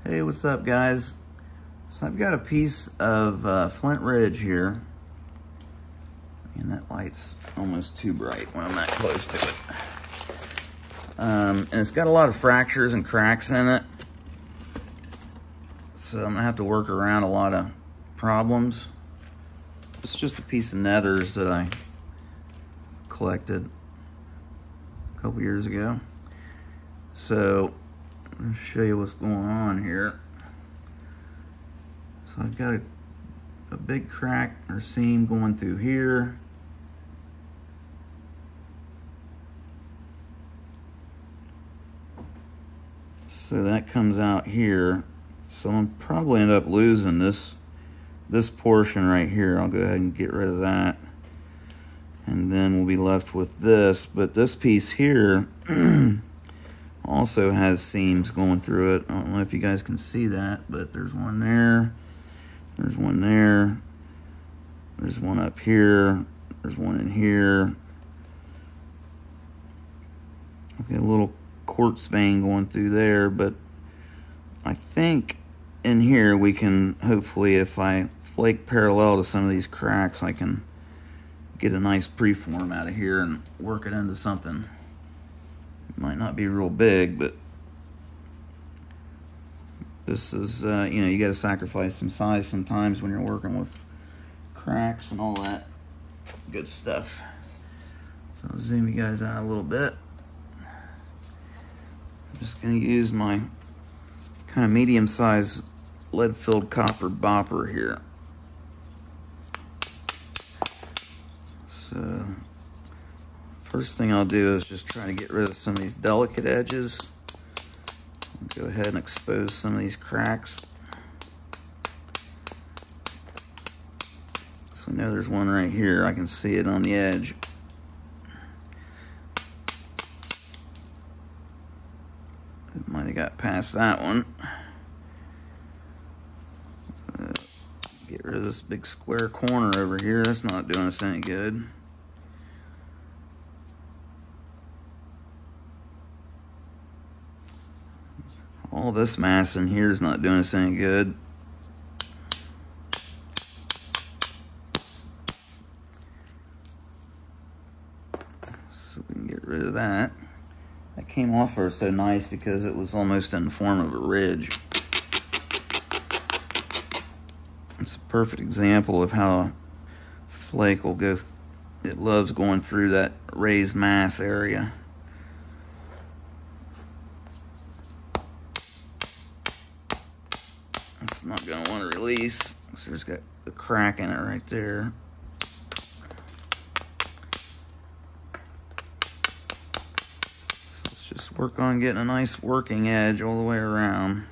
Hey, what's up, guys? So I've got a piece of Flint Ridge here, and that light's almost too bright when I'm that close to it. And it's got a lot of fractures and cracks in it, so I'm gonna have to work around a lot of problems. It's just a piece of nethers that I collected a couple years ago. So I'll show you what's going on here. So I've got a big crack or seam going through here. So that comes out here. So I'm probably end up losing this portion right here. I'll go ahead and get rid of that. And then we'll be left with this. But this piece here also has seams going through it. I don't know if you guys can see that, but there's one there. There's one there. There's one up here. There's one in here. I've got a little quartz vein going through there, but I think in here we can, hopefully, if I flake parallel to some of these cracks, I can get a nice preform out of here and work it into something. It might not be real big, but this is, you know, you got to sacrifice some size sometimes when you're working with cracks and all that good stuff. So I'll zoom you guys out a little bit. I'm just going to use my kind of medium-sized lead-filled copper bopper here. So first thing I'll do is just try to get rid of some of these delicate edges. Go ahead and expose some of these cracks. So we know there's one right here. I can see it on the edge. It might have got past that one. Get rid of this big square corner over here. That's not doing us any good. All this mass in here is not doing us any good. So we can get rid of that. That came off there so nice because it was almost in the form of a ridge. It's a perfect example of how a flake will go. It loves going through that raised mass area. It's not going to want to release. So there's got the crack in it right there. So let's just work on getting a nice working edge all the way around.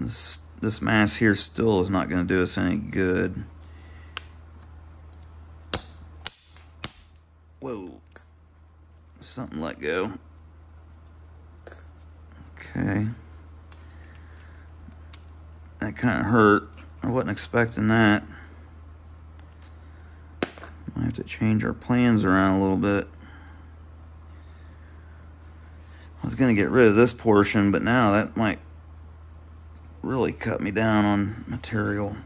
This mass here still is not going to do us any good. Whoa. Something let go. Okay. That kind of hurt. I wasn't expecting that. Might have to change our plans around a little bit. I was going to get rid of this portion, but now that might really cut me down on material.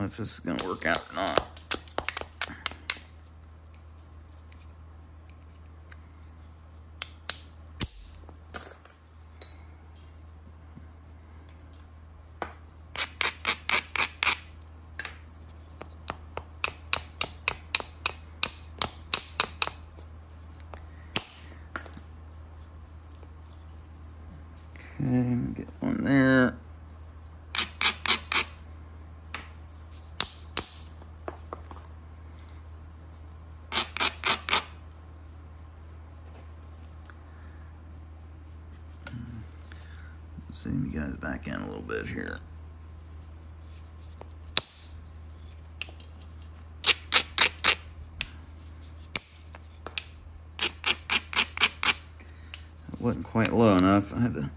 If this is going to work out or not. Okay, get one there. Zoom you guys back in a little bit here. wasn't quite low enough. I had to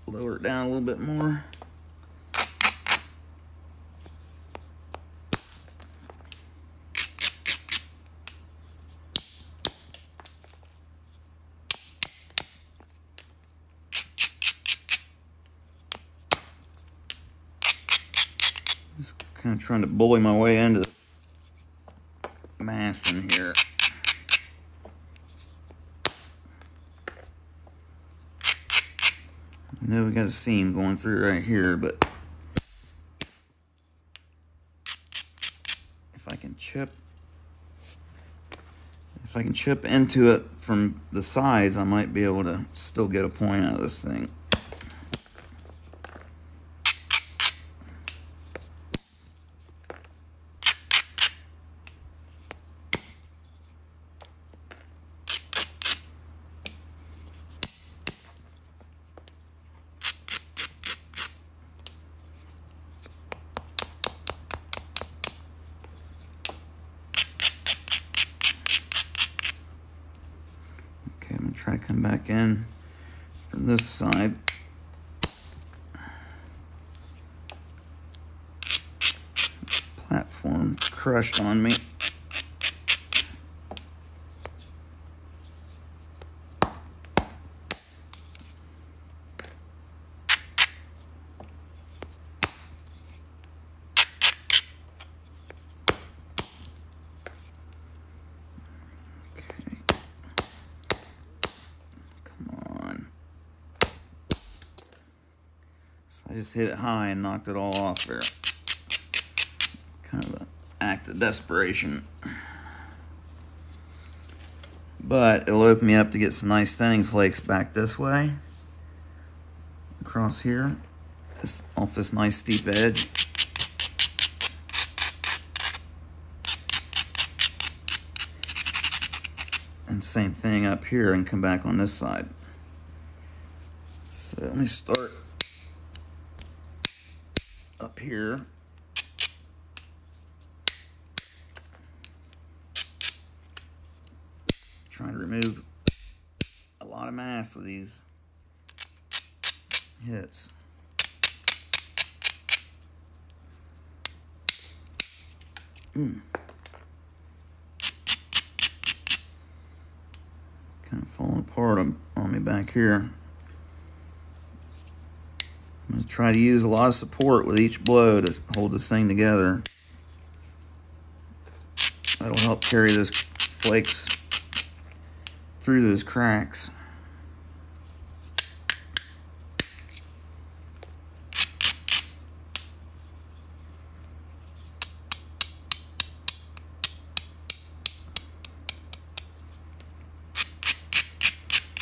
lower it down a little bit more. Just kind of trying to bully my way into this mass in here. I know we got a seam going through right here, but if I can chip into it from the sides, I might be able to still get a point out of this thing. Try to come back in from this side. Platform crushed on me. I just hit it high and knocked it all off there. Kind of an act of desperation. But it'll open me up to get some nice thinning flakes back this way. Across here. Off this nice steep edge. And same thing up here and come back on this side. So let me start up here. Trying to remove a lot of mass with these hits. Kind of falling apart on me back here. I'm going to try to use a lot of support with each blow to hold this thing together. That'll help carry those flakes through those cracks.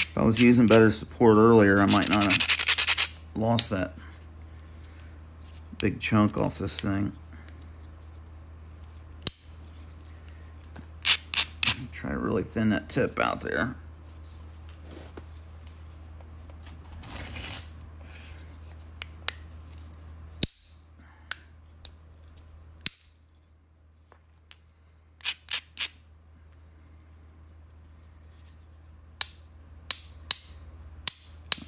If I was using better support earlier, I might not have lost that big chunk off this thing. Try to really thin that tip out there.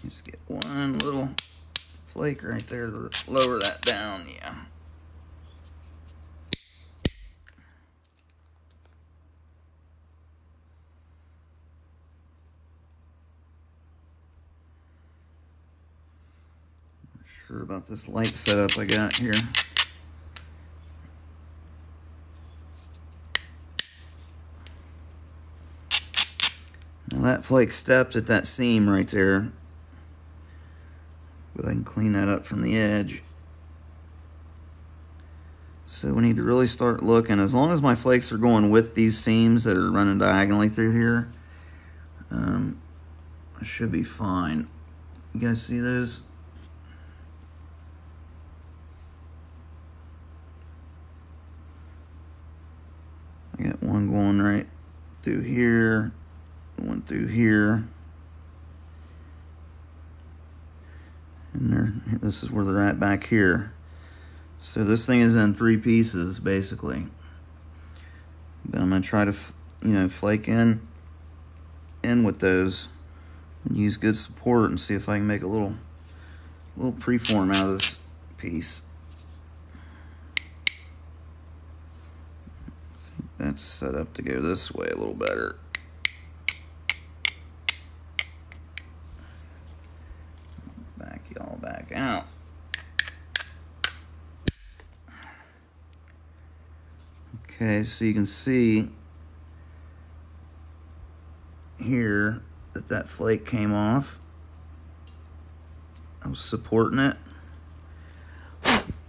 Just get one little flake right there to lower that down, yeah. Not sure about this light setup I got here. Now that flake stepped at that seam right there. But I can clean that up from the edge. So we need to really start looking. As long as my flakes are going with these seams that are running diagonally through here, I should be fine. You guys see those? I got one going right through here, one through here. And this is where they're at back here. So this thing is in 3 pieces, basically. But I'm going to try to, flake in with those and use good support and see if I can make a little preform out of this piece. I think that's set up to go this way a little better. Back y'all back out. Okay, so you can see here that flake came off. I was supporting it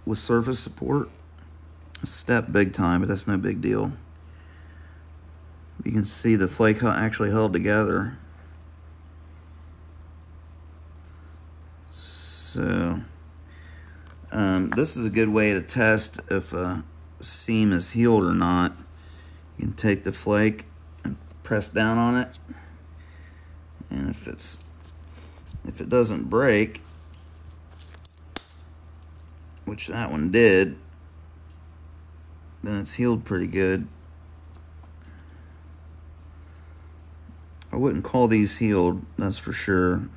with surface support. A step big time, but that's no big deal. You can see the flake actually held together. So this is a good way to test if a seam is healed or not. You can take the flake and press down on it, and if it doesn't break, which that one did, then it's healed pretty good. I wouldn't call these healed, that's for sure.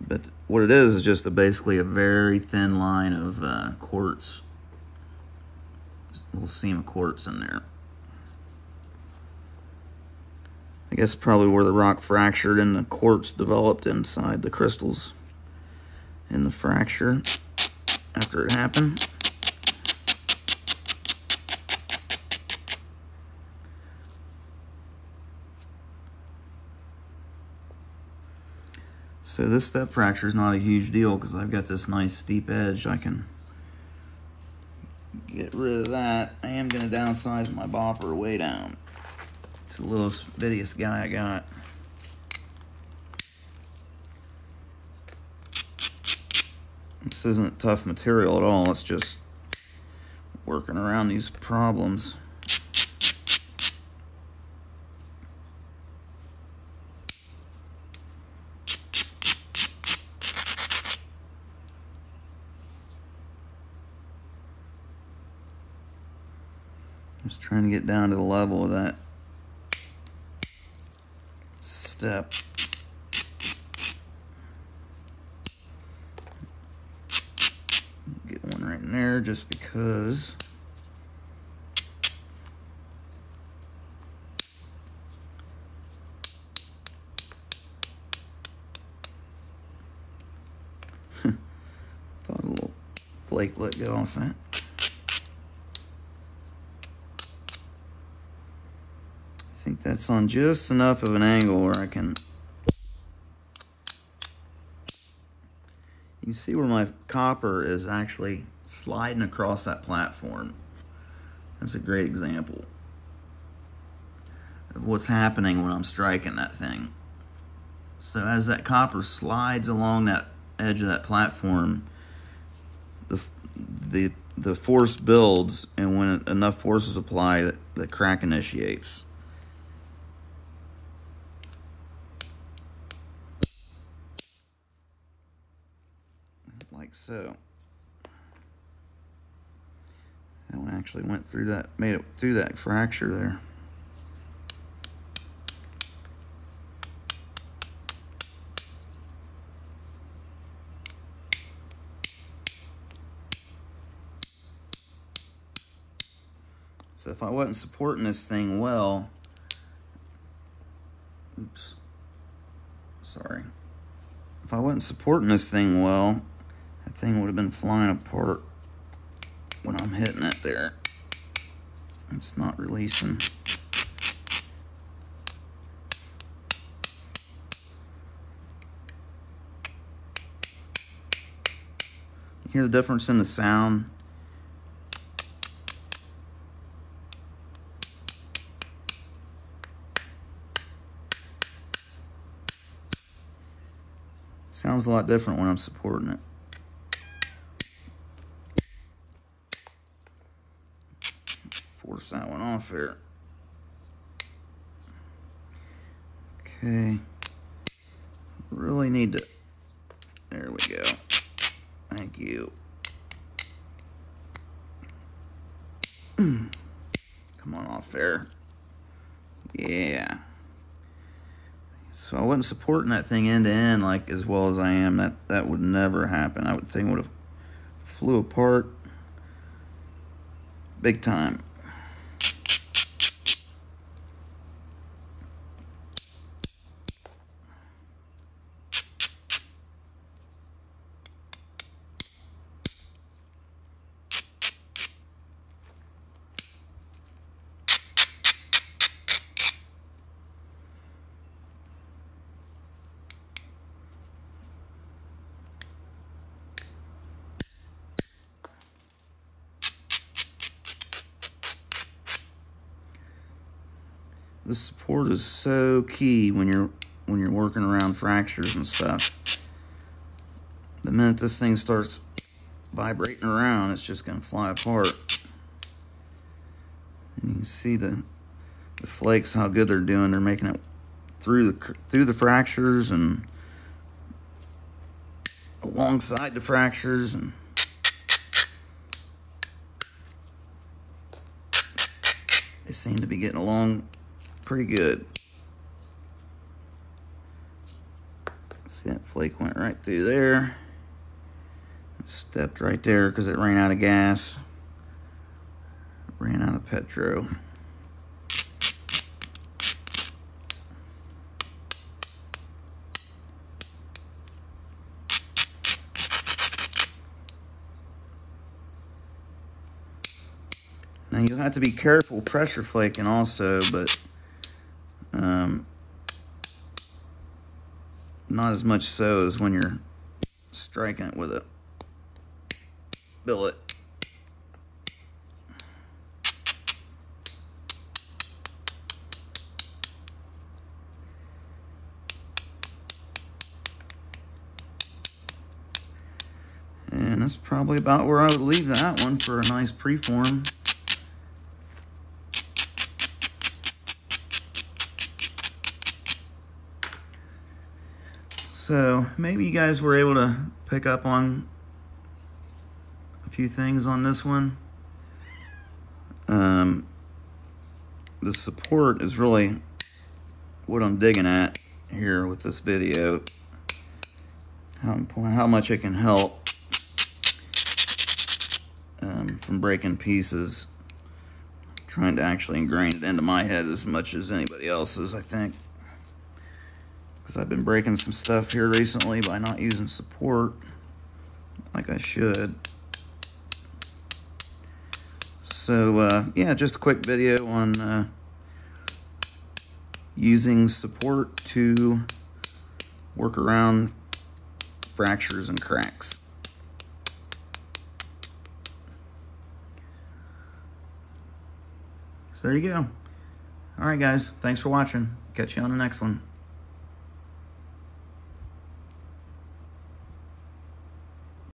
But what it is just basically a very thin line of quartz. A little seam of quartz in there. I guess probably where the rock fractured and the quartz developed inside the crystals in the fracture after it happened. So this step fracture is not a huge deal because I've got this nice steep edge. I can get rid of that. I am going to downsize my bopper way down. It's the littlest bittiest guy I got. This isn't tough material at all. It's just working around these problems. Just trying to get down to the level of that step. Get one right in there just because. Thought a little flake let go off that. I think that's on just enough of an angle where I can. You can see where my copper is actually sliding across that platform. That's a great example of what's happening when I'm striking that thing. So as that copper slides along that edge of that platform, the force builds, and when enough force is applied, the crack initiates. Like so. That one actually went through that, made it through that fracture there. So if I wasn't supporting this thing well, oops, sorry. If I wasn't supporting this thing well, that thing would have been flying apart when I'm hitting it there. It's not releasing. You hear the difference in the sound? Sounds a lot different when I'm supporting it. Force that one off there. Okay. Really need to. There we go. Thank you. Come on off there. Yeah. So I wasn't supporting that thing end to end like as well as I am. That would never happen. I would think would have flew apart big time. This support is so key when you're working around fractures and stuff. The minute this thing starts vibrating around, it's just gonna fly apart. And you can see the flakes, how good they're doing. They're making it through the fractures and alongside the fractures, and they seem to be getting along pretty good. See, that flake went right through there. It stepped right there because it ran out of gas. Ran out of petro. Now you'll have to be careful pressure flaking also, but not as much so as when you're striking it with a billet. And that's probably about where I would leave that one for a nice preform. So maybe you guys were able to pick up on a few things on this one. The support is really what I'm digging at here with this video. How much it can help from breaking pieces. I'm trying to actually ingrain it into my head as much as anybody else's, I think. Because I've been breaking some stuff here recently by not using support like I should. So yeah, just a quick video on using support to work around fractures and cracks. So there you go. All right, guys, thanks for watching. Catch you on the next one.